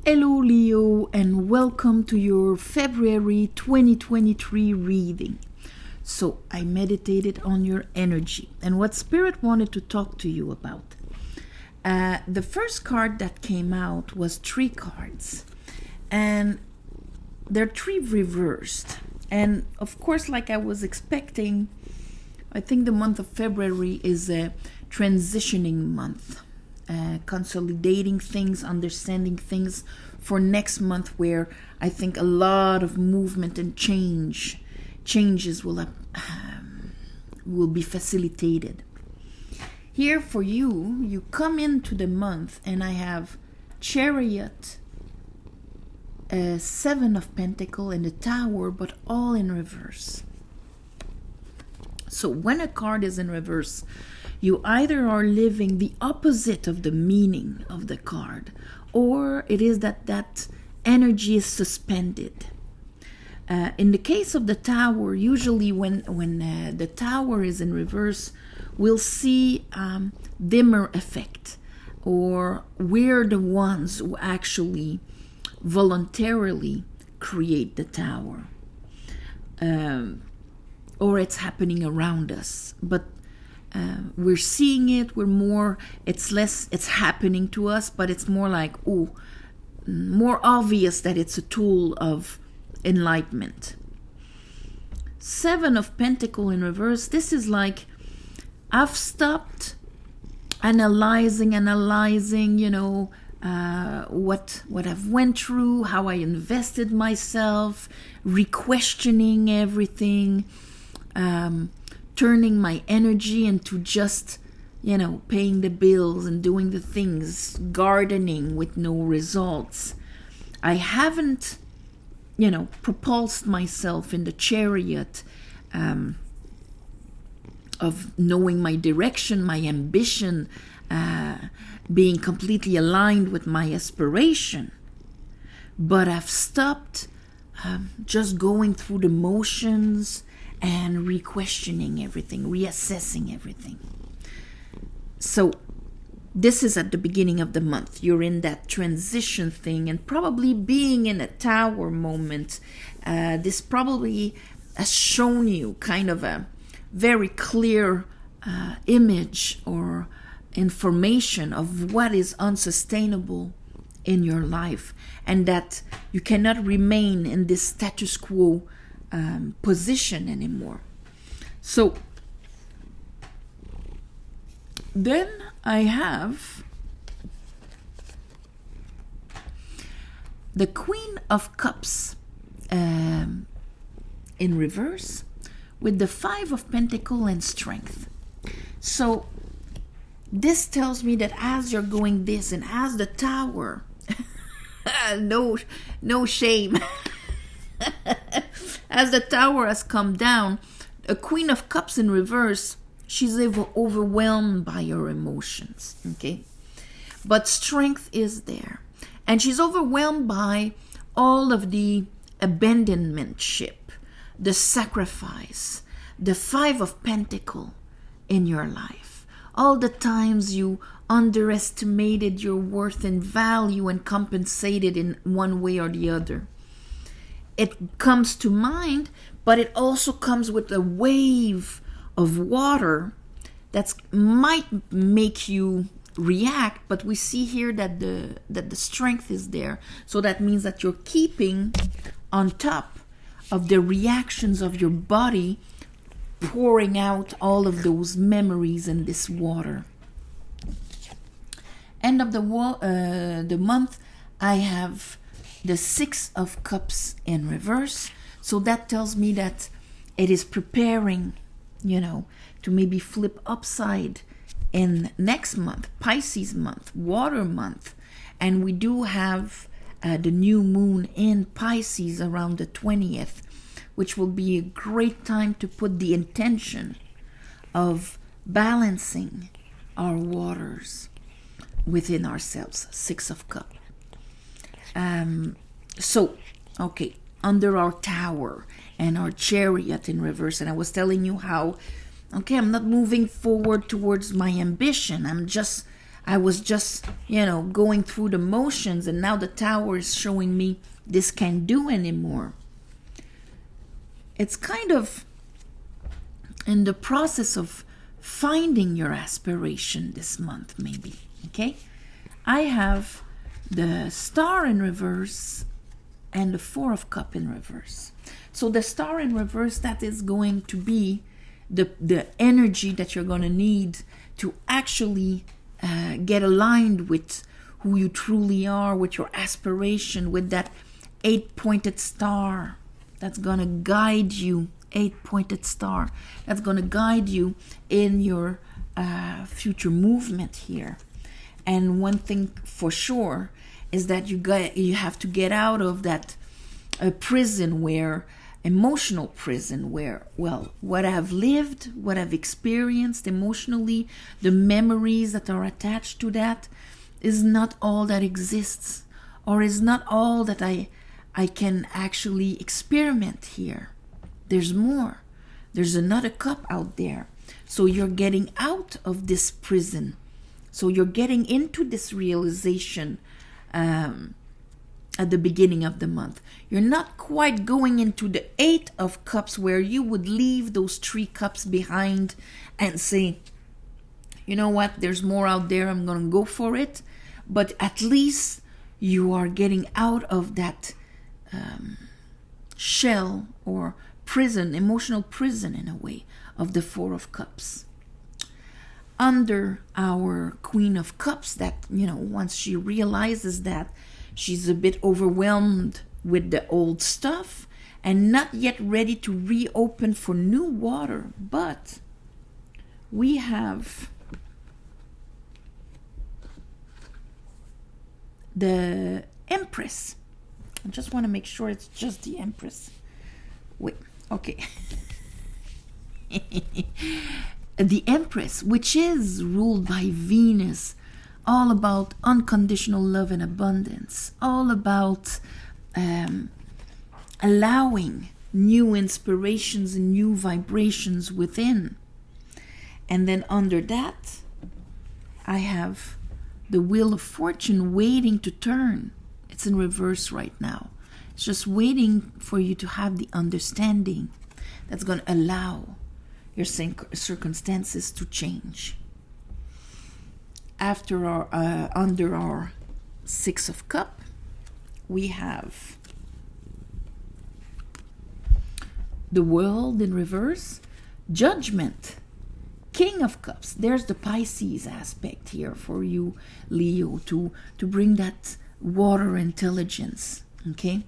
Hello Leo and welcome to your February 2023 reading. So I meditated on your energy and what Spirit wanted to talk to you about. The first card that came out was 3 cards and they're 3 reversed. And of course, like I was expecting, I think the month of February is a transitioning month. Consolidating things, understanding things for next month, where I think a lot of movement and changes will be facilitated. Here for you come into the month and I have Chariot, 7 of Pentacles and the Tower, but all in reverse. So when a card is in reverse, you either are living the opposite of the meaning of the card, or it is that energy is suspended. In the case of the Tower, usually when the Tower is in reverse, we'll see dimmer effect, or we're the ones who actually voluntarily create the Tower. Or it's happening around us, but we're seeing it, it's happening to us, but it's more like, more obvious that it's a tool of enlightenment. 7 of Pentacles in reverse, this is like, I've stopped analyzing, what I've went through, how I invested myself, re-questioning everything, turning my energy into just, paying the bills and doing the things, gardening with no results. I haven't, propulsed myself in the chariot of knowing my direction, my ambition, being completely aligned with my aspiration. But I've stopped just going through the motions and re-questioning everything, reassessing everything. So this is at the beginning of the month. You're in that transition thing and probably being in a Tower moment. This probably has shown you kind of a very clear image or information of what is unsustainable in your life, and that you cannot remain in this status quo position anymore. So then I have the Queen of Cups in reverse with the 5 of Pentacles and Strength. So this tells me that as you're going this and as the Tower, no shame, as the Tower has come down, a Queen of Cups in reverse, she's overwhelmed by your emotions, okay? But strength is there. And she's overwhelmed by all of the abandonmentship, the sacrifice, the 5 of Pentacles in your life. All the times you underestimated your worth and value and compensated in one way or the other. It comes to mind, but it also comes with a wave of water that might make you react, but we see here that the strength is there. So that means that you're keeping on top of the reactions of your body, pouring out all of those memories in this water. End of the month, I have the 6 of Cups in reverse. So that tells me that it is preparing, to maybe flip upside in next month, Pisces month, water month. And we do have the new moon in Pisces around the 20th, which will be a great time to put the intention of balancing our waters within ourselves. 6 of Cups. So, okay, under our Tower and our Chariot in reverse, and I was telling you how, okay, I'm not moving forward towards my ambition. I was just, going through the motions, and now the Tower is showing me this can't do anymore. It's kind of in the process of finding your aspiration this month, maybe. Okay? I have the Star in reverse and the Four of Cups in reverse. So the Star in reverse, that is going to be the energy that you're going to need to actually get aligned with who you truly are, with your aspiration, with that 8-pointed star that's going to guide you. 8-pointed star that's going to guide you in your future movement here. And one thing for sure is that you have to get out of that emotional prison where, what I've lived, what I've experienced emotionally, the memories that are attached to that is not all that exists, or is not all that I can actually experiment here. There's more. There's another cup out there. So you're getting out of this prison. So you're getting into this realization at the beginning of the month. You're not quite going into the 8 of Cups where you would leave those 3 cups behind and say, you know what, there's more out there, I'm going to go for it. But at least you are getting out of that shell or prison, emotional prison in a way, of the 4 of Cups. Under our Queen of Cups, that, once she realizes that she's a bit overwhelmed with the old stuff and not yet ready to reopen for new water, but we have the Empress. I just want to make sure it's just the Empress. Wait, okay. The Empress, which is ruled by Venus, all about unconditional love and abundance, all about allowing new inspirations and new vibrations within. And then under that, I have the Wheel of Fortune waiting to turn. It's in reverse right now. It's just waiting for you to have the understanding that's going to allow your circumstances to change. After under our 6 of Cups, we have the World in reverse, Judgment, King of Cups. There's the Pisces aspect here for you, Leo, to bring that water intelligence, okay?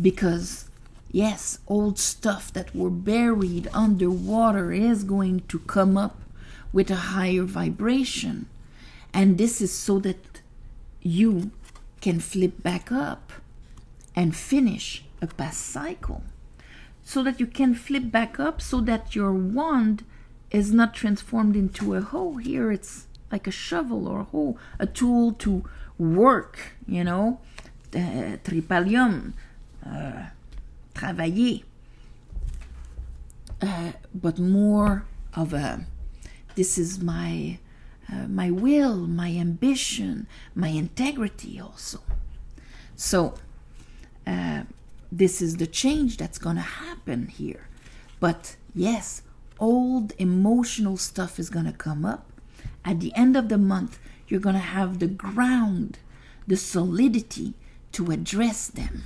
Because yes, old stuff that were buried underwater is going to come up with a higher vibration. And this is so that you can flip back up and finish a past cycle. So that you can flip back up so that your wand is not transformed into a hoe. Here it's like a shovel or a hoe, a tool to work, tripalium, travailler. But more of this is my will, my ambition, my integrity also. So this is the change that's going to happen here. But yes, old emotional stuff is going to come up. At the end of the month, you're going to have the ground, the solidity to address them.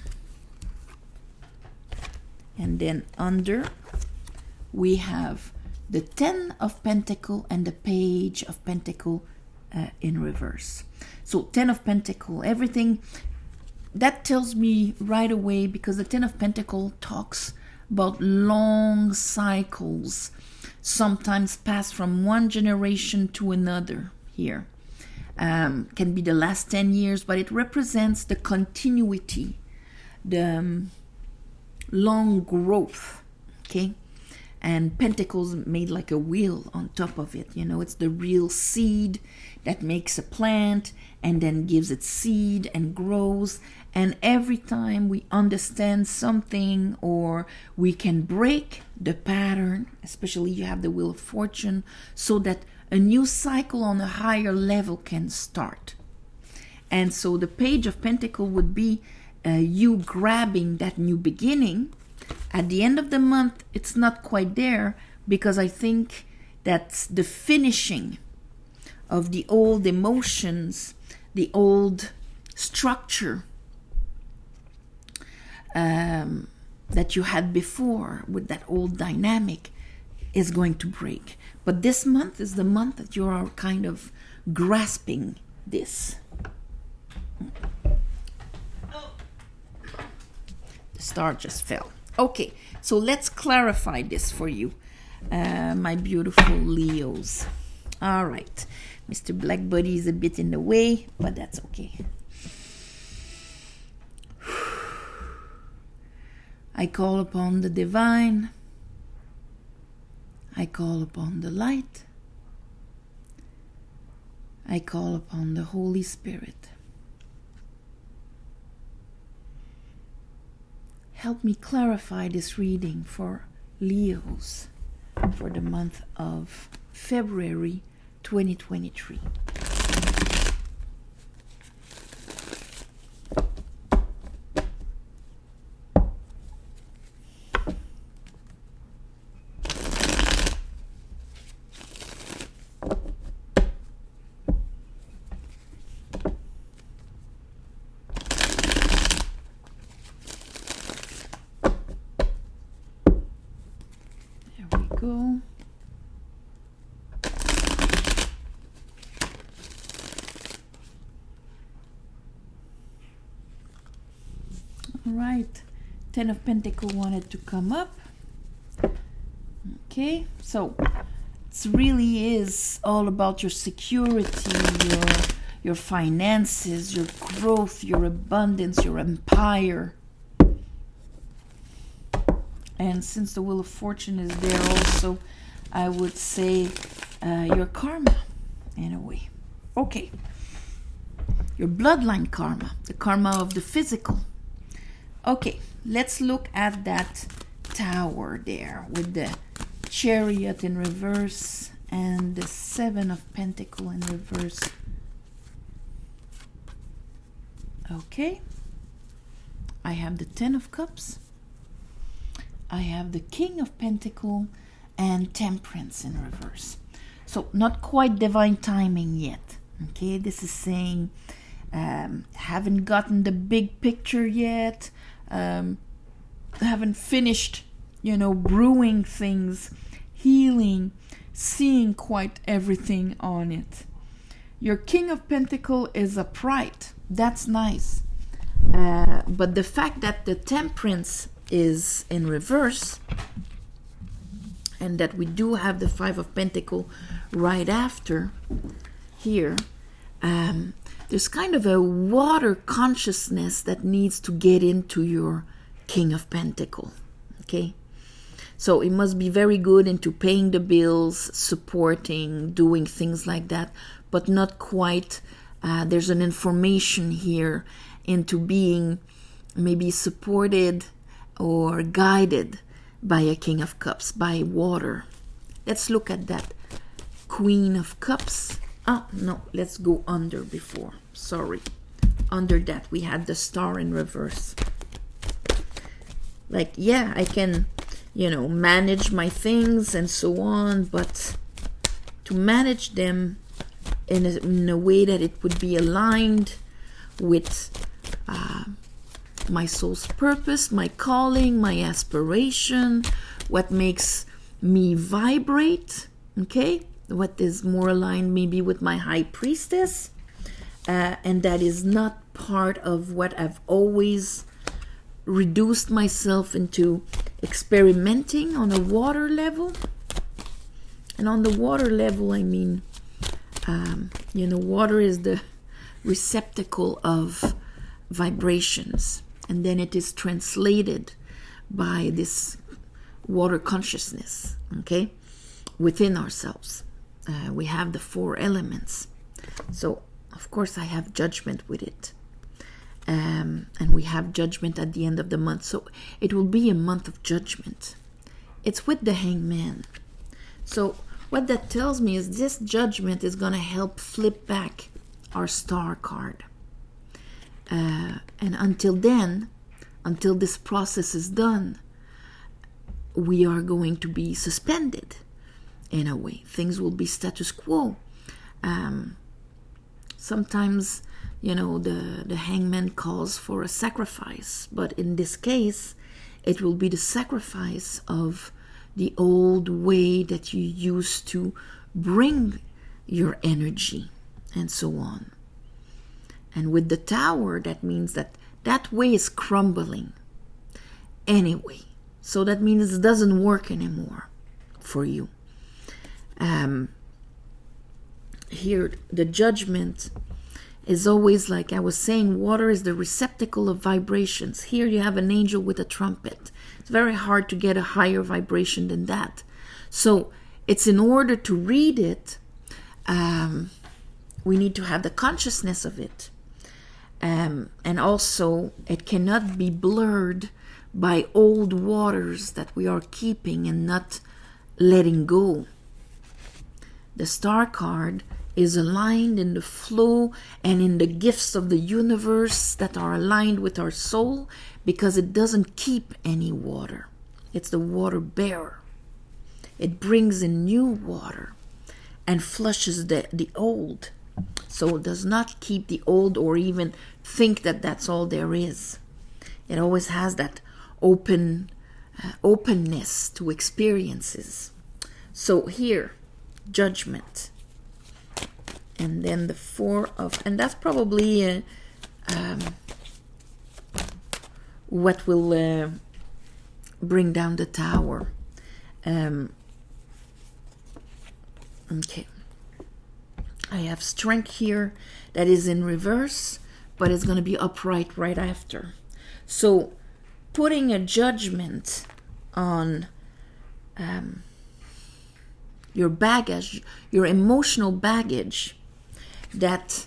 And then under, we have the 10 of Pentacles and the Page of Pentacles in reverse. So 10 of Pentacles, everything, that tells me right away, because the 10 of Pentacles talks about long cycles, sometimes pass from one generation to another here. Can be the last 10 years, but it represents the continuity, the long growth, okay? And Pentacles made like a wheel on top of it. It's the real seed that makes a plant and then gives it seed and grows. And every time we understand something, or we can break the pattern, especially you have the Wheel of Fortune, so that a new cycle on a higher level can start. And so the Page of Pentacles would be you grabbing that new beginning. At the end of the month, it's not quite there, because I think that's the finishing of the old emotions, the old structure that you had before with that old dynamic is going to break. But this month is the month that you are kind of grasping this. The star just fell. Okay, so let's clarify this for you, my beautiful Leos. All right, Mr. Black Buddy is a bit in the way, but that's okay. I call upon the divine. I call upon the light. I call upon the Holy Spirit. Help me clarify this reading for Leos for the month of February 2023. Go. All right, 10 of Pentacles wanted to come up. Okay, so it really is all about your security, your finances, your growth, your abundance, your empire. And since the Wheel of Fortune is there also, I would say your karma, in a way. Okay. Your bloodline karma, the karma of the physical. Okay, let's look at that tower there with the Chariot in reverse and the 7 of Pentacles in reverse. Okay. I have the 10 of Cups. I have the King of Pentacles and Temperance in reverse. So not quite divine timing yet. Okay, this is saying haven't gotten the big picture yet. Haven't finished, brewing things, healing, seeing quite everything on it. Your King of Pentacles is upright. That's nice. But the fact that the Temperance is in reverse and that we do have the 5 of Pentacles right after here, there's kind of a water consciousness that needs to get into your King of Pentacles. Okay, so it must be very good into paying the bills, supporting, doing things like that, but not quite. There's an information here into being maybe supported or guided by a King of Cups, by water. Let's look at that Queen of Cups. Oh, no, let's go under before. Sorry. Under that, we had the Star in reverse. Like, yeah, I can, manage my things and so on, but to manage them in a way that it would be aligned with my soul's purpose, my calling, my aspiration, what makes me vibrate, okay? What is more aligned maybe with my High Priestess, and that is not part of what I've always reduced myself into experimenting on a water level. And on the water level, I mean, water is the receptacle of vibrations, and then it is translated by this water consciousness, okay, within ourselves. We have the 4 elements. So, of course, I have judgment with it. And we have judgment at the end of the month. So, it will be a month of judgment. It's with the Hangman. So, what that tells me is this judgment is going to help flip back our star card. And until then, until this process is done, we are going to be suspended in a way. Things will be status quo. Sometimes, the hangman calls for a sacrifice, but in this case, it will be the sacrifice of the old way that you used to bring your energy and so on. And with the tower, that means that way is crumbling anyway. So that means it doesn't work anymore for you. Here, the judgment is always, like I was saying, water is the receptacle of vibrations. Here you have an angel with a trumpet. It's very hard to get a higher vibration than that. So it's in order to read it, we need to have the consciousness of it. And also, it cannot be blurred by old waters that we are keeping and not letting go. The star card is aligned in the flow and in the gifts of the universe that are aligned with our soul, because it doesn't keep any water. It's the water bearer. It brings in new water and flushes the old. So it does not keep the old or even think that that's all there is. It always has that openness to experiences. So here, judgment. And then the Four of, and that's probably what will bring down the tower. Okay. I have strength here that is in reverse, but it's going to be upright right after. So putting a judgment on your baggage, your emotional baggage that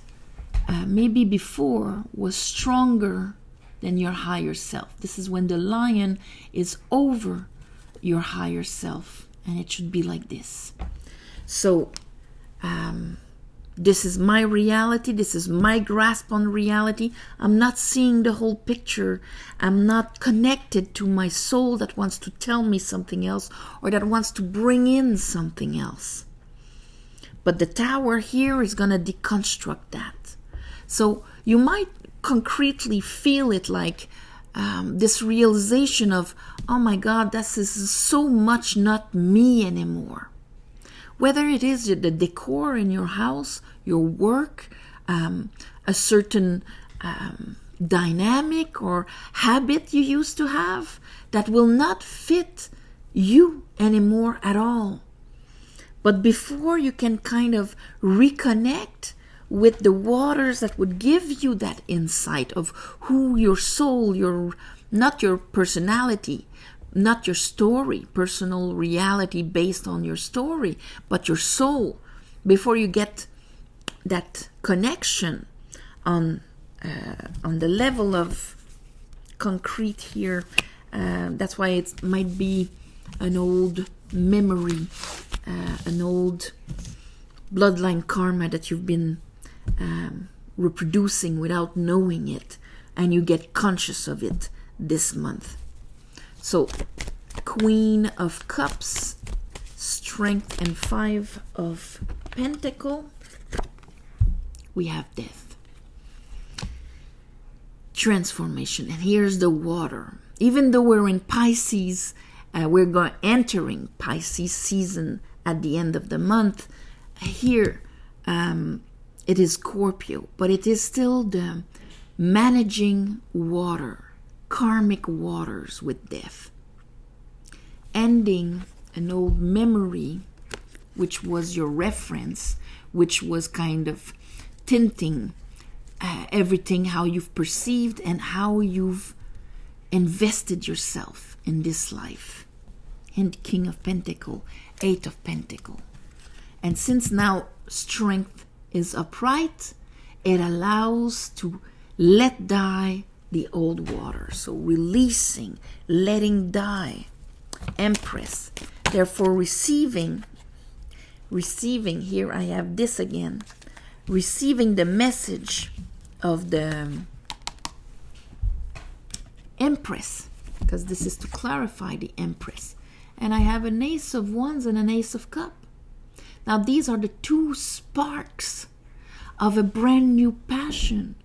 maybe before was stronger than your higher self. This is when the lion is over your higher self, and it should be like this. So this is my reality. This is my grasp on reality. I'm not seeing the whole picture. I'm not connected to my soul that wants to tell me something else or that wants to bring in something else. But the tower here is going to deconstruct that. So you might concretely feel it like this realization of, oh my God, this is so much not me anymore. Whether it is the decor in your house, your work, a certain dynamic or habit you used to have that will not fit you anymore at all. But before you can kind of reconnect with the waters that would give you that insight of who your soul, not your personality, not your story, personal reality based on your story, but your soul. Before you get that connection on the level of concrete here, that's why it might be an old memory, an old bloodline karma that you've been reproducing without knowing it, and you get conscious of it this month. So, Queen of Cups, Strength, and Five of Pentacles. We have Death. Transformation. And here's the water. Even though we're in Pisces, we're entering Pisces season at the end of the month. Here, it is Scorpio, but it is still the managing water. Karmic waters with death. Ending an old memory, which was your reference, which was kind of tinting everything, how you've perceived and how you've invested yourself in this life. And King of Pentacles, Eight of Pentacles. And since now strength is upright, it allows to let die the old water. So releasing, letting die. Empress. Therefore receiving receiving, here I have this again, receiving the message of the Empress, because this is to clarify the Empress. And I have an Ace of Wands and an Ace of Cups. Now these are the two sparks of a brand new passion,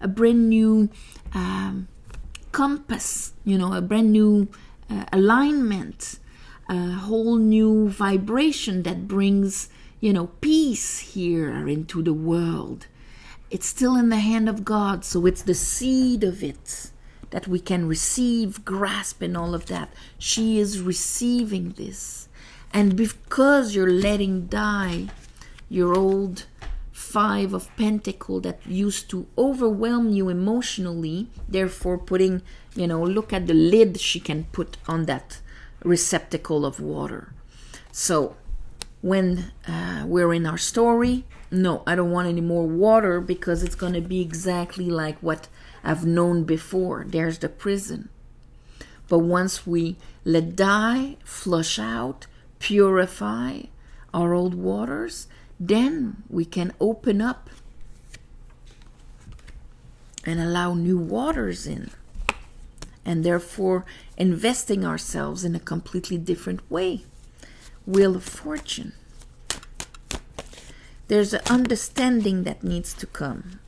a brand new compass, a brand new alignment, a whole new vibration that brings, peace here into the world. It's still in the hand of God, so it's the seed of it that we can receive, grasp, and all of that. She is receiving this. And because you're letting die your old Five of Pentacles that used to overwhelm you emotionally, therefore putting, look at the lid she can put on that receptacle of water. So when we're in our story, no, I don't want any more water because it's going to be exactly like what I've known before. There's the prison. But once we let die, flush out, purify our old waters, then we can open up and allow new waters in, and therefore investing ourselves in a completely different way. Wheel of Fortune. There's an understanding that needs to come.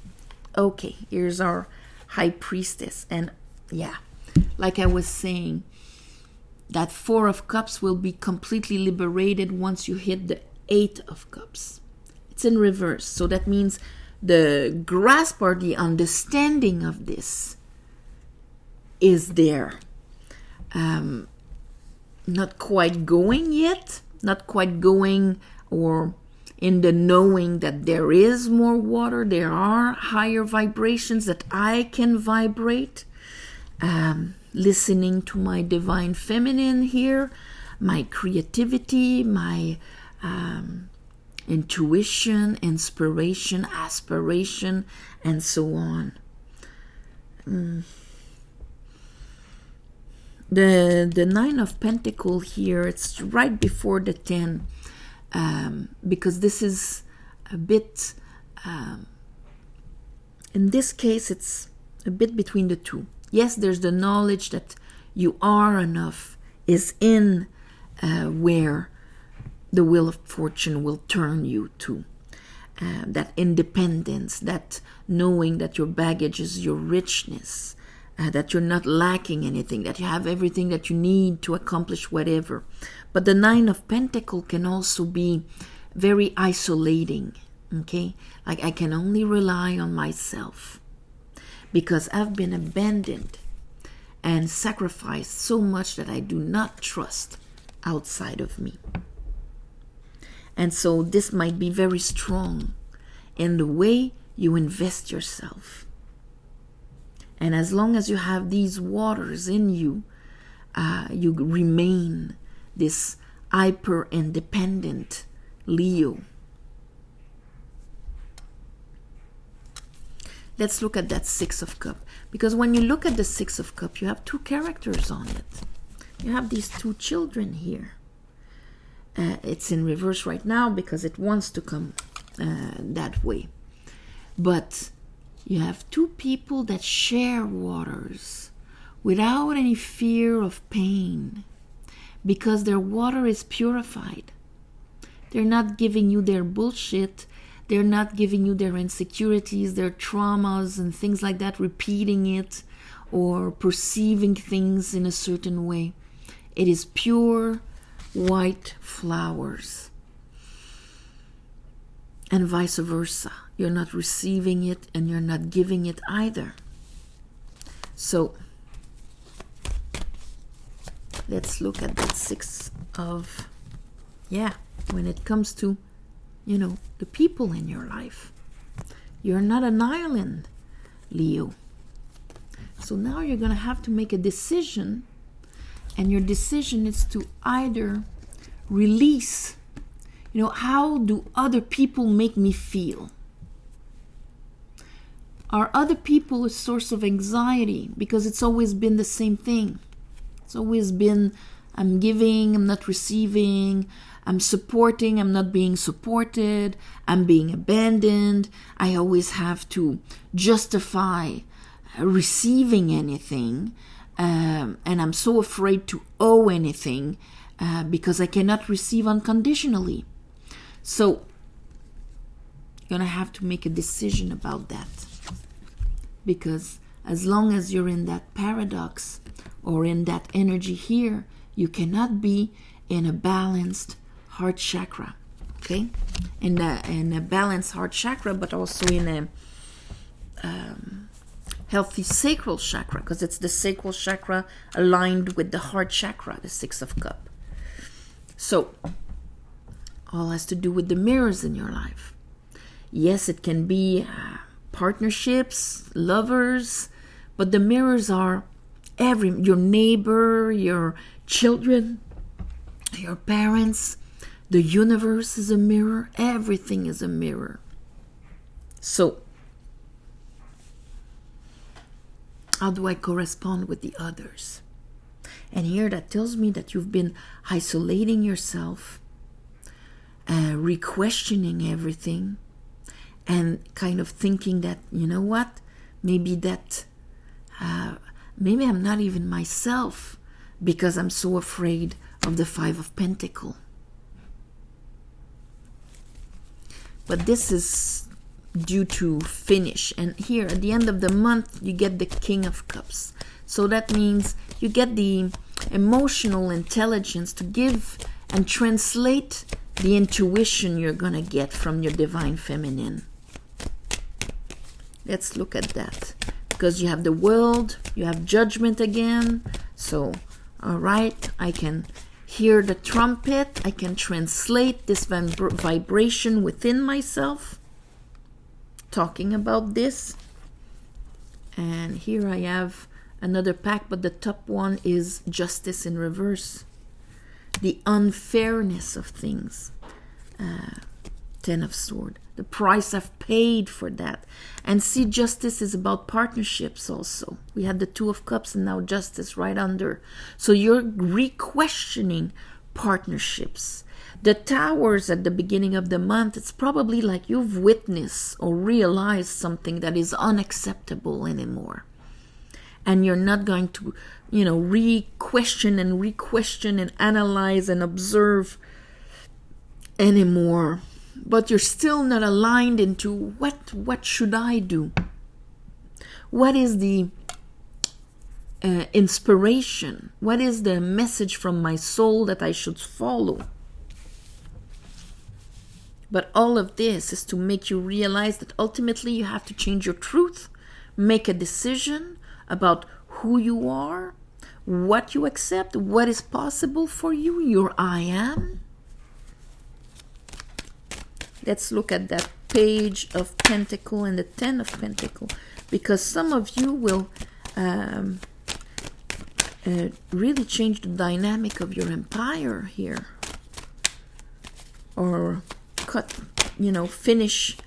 Okay, here's our High Priestess. And yeah, like I was saying, that Four of Cups will be completely liberated once you hit the Eight of Cups. It's in reverse. So that means the grasp or the understanding of this is there. Not quite going yet. Not quite going or in the knowing that there is more water. There are higher vibrations that I can vibrate. Listening to my divine feminine here, my creativity, my intuition, inspiration, aspiration, and so on. The Nine of Pentacles here, it's right before the 10, because this is a bit, in this case, it's a bit between the two. Yes, there's the knowledge that you are enough is in where the Wheel of Fortune will turn you to. That independence, that knowing that your baggage is your richness, that you're not lacking anything, that you have everything that you need to accomplish whatever. But the Nine of Pentacles can also be very isolating, okay? Like I can only rely on myself because I've been abandoned and sacrificed so much that I do not trust outside of me. And so this might be very strong in the way you invest yourself. And as long as you have these waters in you, you remain this hyper-independent Leo. Let's look at that Six of Cups. Because when you look at the Six of Cups, you have two characters on it. You have these two children here. It's in reverse right now because it wants to come that way. But you have two people that share waters without any fear of pain because their water is purified. They're not giving you their bullshit. They're not giving you their insecurities, their traumas and things like that, repeating it or perceiving things in a certain way. It is pure white flowers. And vice versa. You're not receiving it and you're not giving it either. So let's look at that Six of, when it comes to, the people in your life. You're not an island, Leo. So now you're going to have to make a decision, and your decision is to either release, how do other people make me feel? Are other people a source of anxiety? Because it's always been the same thing. It's always been I'm giving, I'm not receiving, I'm supporting, I'm not being supported, I'm being abandoned, I always have to justify receiving anything, and I'm so afraid to owe anything because I cannot receive unconditionally. So you're going to have to make a decision about that, because as long as you're in that paradox or in that energy here, you cannot be in a balanced heart chakra, okay? In a balanced heart chakra, but also in a healthy sacral chakra, because it's the sacral chakra aligned with the heart chakra, the Six of Cups. So, all has to do with the mirrors in your life. Yes, it can be partnerships, lovers, but the mirrors are your neighbor, your children, your parents. The universe is a mirror. Everything is a mirror. So, how do I correspond with the others? And here that tells me that you've been isolating yourself, re-questioning everything, and kind of thinking that, you know what, maybe I'm not even myself because I'm so afraid of the Five of Pentacles. But this is due to finish. And here at the end of the month, you get the King of Cups. So that means you get the emotional intelligence to give and translate the intuition you're going to get from your divine feminine. Let's look at that. Because you have the world, you have judgment again. So, all right, I can hear the trumpet. I can translate this vibration within myself, talking about this. And here I have another pack, but the top one is justice in reverse. The unfairness of things. Ten of Swords. The price I've paid for that. And see, justice is about partnerships also. We had the Two of Cups and now justice right under. So you're re-questioning partnerships. The towers at the beginning of the month, it's probably like you've witnessed or realized something that is unacceptable anymore. And you're not going to, re-question and analyze and observe anymore. But you're still not aligned into what should I do? What is the inspiration? What is the message from my soul that I should follow? But all of this is to make you realize that ultimately you have to change your truth, make a decision about who you are, what you accept, what is possible for you, your I am. Let's look at that Page of Pentacles and the Ten of Pentacles, because some of you will really change the dynamic of your empire here, or finish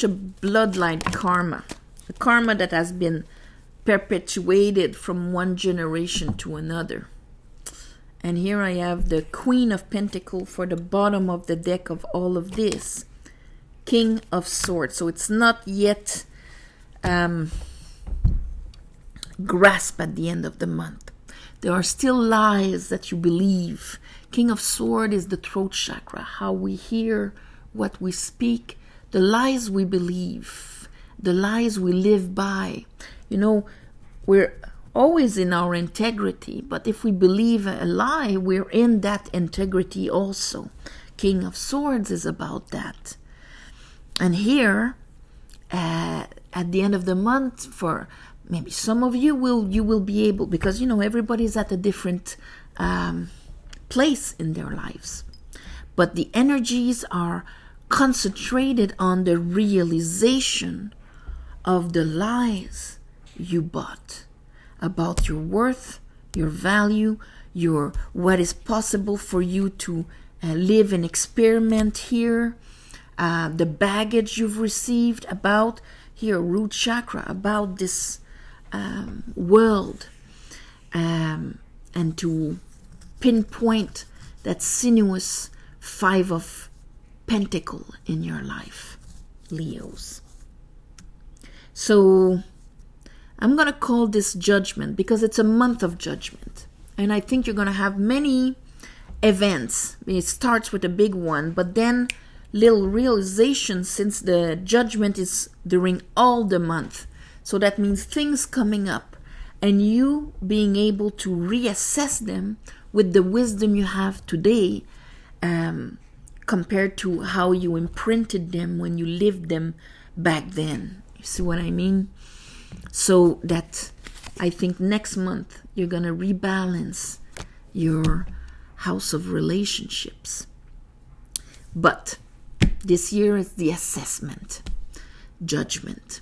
a bloodline karma, a karma that has been perpetuated from one generation to another. And here I have the Queen of Pentacles for the bottom of the deck of all of this. King of Swords. So it's not yet grasped at the end of the month. There are still lies that you believe. King of Swords is the throat chakra. How we hear, what we speak, the lies we believe, the lies we live by. We're always in our integrity, but if we believe a lie, we're in that integrity also. King of Swords is about that. And here, at the end of the month, for maybe some of you will be able, because everybody's at a different place in their lives, but the energies are concentrated on the realization of the lies you bought about your worth, your value, what is possible for you to live and experiment here, the baggage you've received about here, root chakra, about this world. and to pinpoint that sinuous 5 of Pentacle in your life, Leos. So I'm going to call this Judgment because it's a month of judgment. And I think you're going to have many events. It starts with a big one, but then little realization, since the judgment is during all the month. So that means things coming up and you being able to reassess them with the wisdom you have today, compared to how you imprinted them when you lived them back then. You see what I mean? So that I think next month you're going to rebalance your house of relationships. But this year is the assessment, judgment.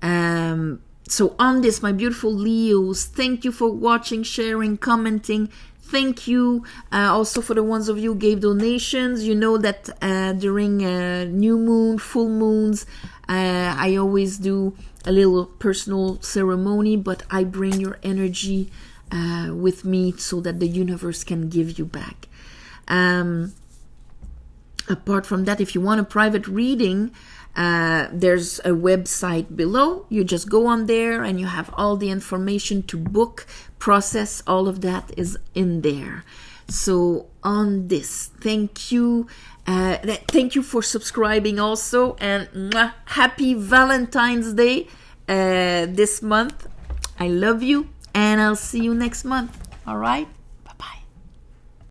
So on this, my beautiful Leos, thank you for watching, sharing, commenting. Thank you also for the ones of you who gave donations. You know that during new moon, full moons, I always do a little personal ceremony, but I bring your energy with me so that the universe can give you back. Apart from that, if you want a private reading, there's a website below. You just go on there and you have all the information to book, process, all of that is in there. So on this, thank you. Thank you for subscribing also, and happy Valentine's Day this month. I love you, and I'll see you next month. All right?